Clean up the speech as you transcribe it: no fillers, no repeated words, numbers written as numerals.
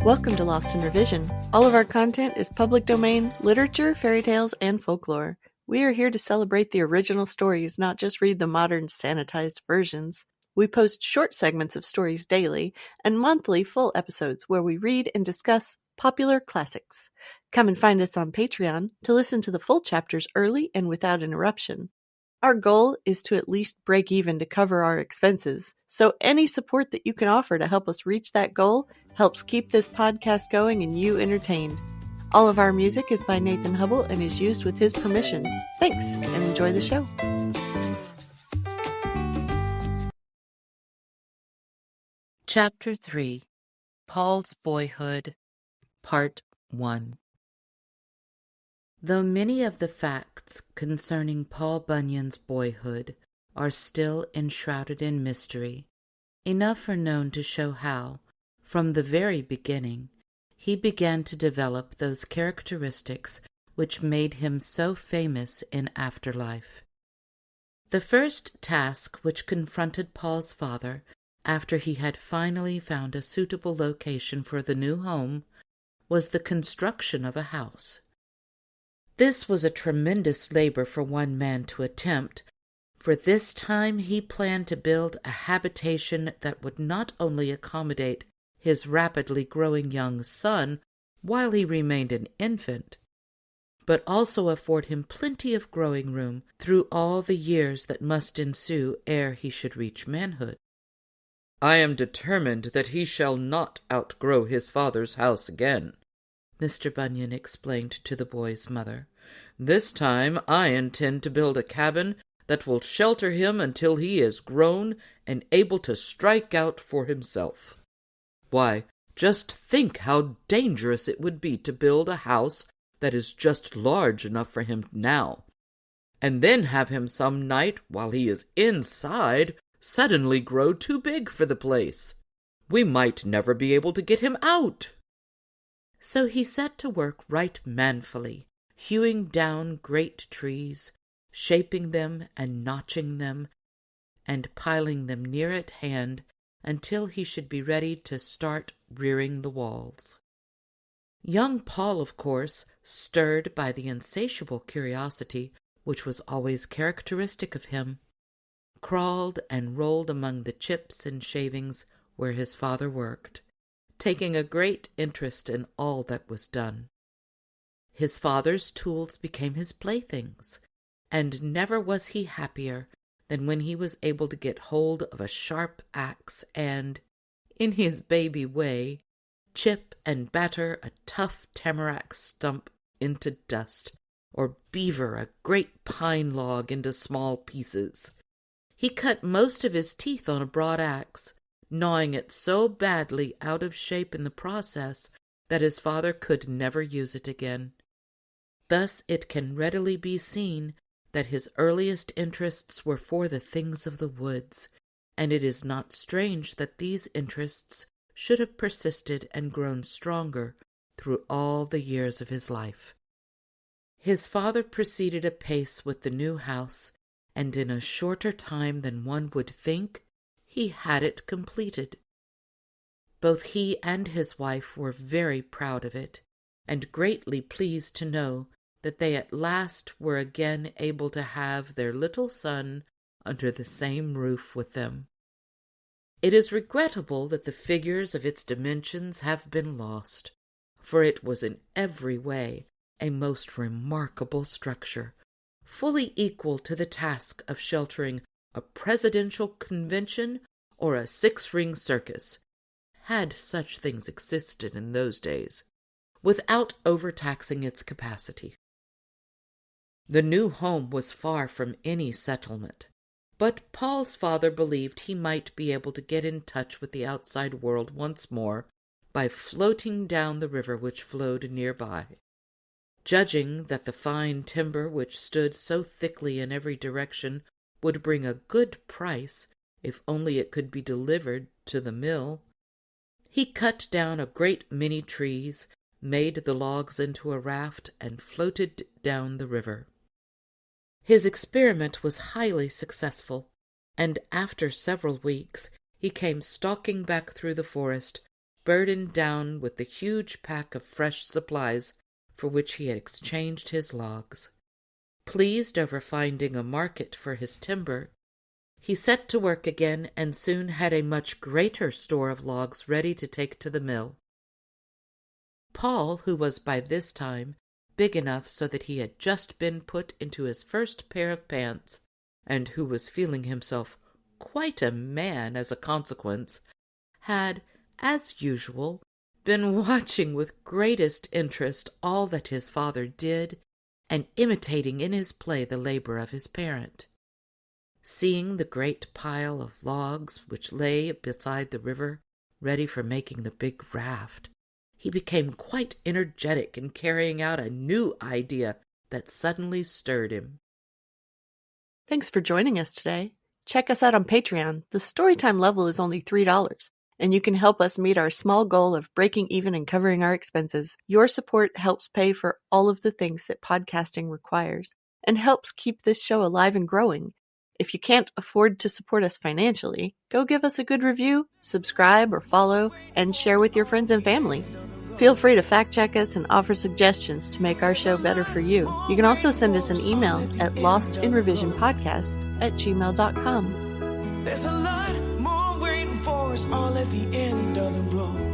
Welcome to Lost in Revision. All of our content is public domain, literature, fairy tales, and folklore. We are here to celebrate the original stories, not just read the modern sanitized versions. We post short segments of stories daily and monthly full episodes where we read and discuss popular classics. Come and find us on Patreon to listen to the full chapters early and without interruption. Our goal is to at least break even to cover our expenses, so any support that you can offer to help us reach that goal helps keep this podcast going and you entertained. All of our music is by Nathan Hubble and is used with his permission. Thanks, and enjoy the show. Chapter 3, Paul's Boyhood, Part 1. Though many of the facts concerning Paul Bunyan's boyhood are still enshrouded in mystery, enough are known to show how, from the very beginning, he began to develop those characteristics which made him so famous in afterlife. The first task which confronted Paul's father after he had finally found a suitable location for the new home was the construction of a house. This was a tremendous labor for one man to attempt, for this time he planned to build a habitation that would not only accommodate his rapidly growing young son while he remained an infant, but also afford him plenty of growing room through all the years that must ensue ere he should reach manhood. "I am determined that he shall not outgrow his father's house again," Mr. Bunyan explained to the boy's mother. "This time I intend to build a cabin that will shelter him until he is grown and able to strike out for himself. Why, just think how dangerous it would be to build a house that is just large enough for him now, and then have him some night, while he is inside, suddenly grow too big for the place. We might never be able to get him out." So he set to work right manfully, hewing down great trees, shaping them and notching them, and piling them near at hand until he should be ready to start rearing the walls. Young Paul, of course, stirred by the insatiable curiosity which was always characteristic of him, crawled and rolled among the chips and shavings where his father worked, taking a great interest in all that was done. His father's tools became his playthings, and never was he happier than when he was able to get hold of a sharp axe and, in his baby way, chip and batter a tough tamarack stump into dust, or beaver a great pine log into small pieces. He cut most of his teeth on a broad axe, gnawing it so badly out of shape in the process that his father could never use it again. Thus it can readily be seen that his earliest interests were for the things of the woods, and it is not strange that these interests should have persisted and grown stronger through all the years of his life. His father proceeded apace with the new house, and in a shorter time than one would think, he had it completed. Both he and his wife were very proud of it, and greatly pleased to know that they at last were again able to have their little son under the same roof with them. It is regrettable that the figures of its dimensions have been lost, for it was in every way a most remarkable structure, fully equal to the task of sheltering a presidential convention or a six-ring circus, had such things existed in those days, without overtaxing its capacity. The new home was far from any settlement, but Paul's father believed he might be able to get in touch with the outside world once more by floating down the river which flowed nearby. Judging that the fine timber which stood so thickly in every direction would bring a good price if only it could be delivered to the mill, he cut down a great many trees, made the logs into a raft, and floated down the river. His experiment was highly successful, and after several weeks he came stalking back through the forest, burdened down with the huge pack of fresh supplies for which he had exchanged his logs. Pleased over finding a market for his timber, he set to work again and soon had a much greater store of logs ready to take to the mill. Paul, who was by this time big enough so that he had just been put into his first pair of pants, and who was feeling himself quite a man as a consequence, had, as usual, been watching with greatest interest all that his father did, and imitating in his play the labor of his parent. Seeing the great pile of logs which lay beside the river, ready for making the big raft, he became quite energetic in carrying out a new idea that suddenly stirred him. Thanks for joining us today. Check us out on Patreon. The Storytime level is only $3, and you can help us meet our small goal of breaking even and covering our expenses. Your support helps pay for all of the things that podcasting requires, and helps keep this show alive and growing. If you can't afford to support us financially, go give us a good review, subscribe or follow, and share with your friends and family. Feel free to fact-check us and offer suggestions to make our show better for you. You can also send us an email at lostinrevisionpodcast@gmail.com. There's a lot more waiting for us all at the end of the road.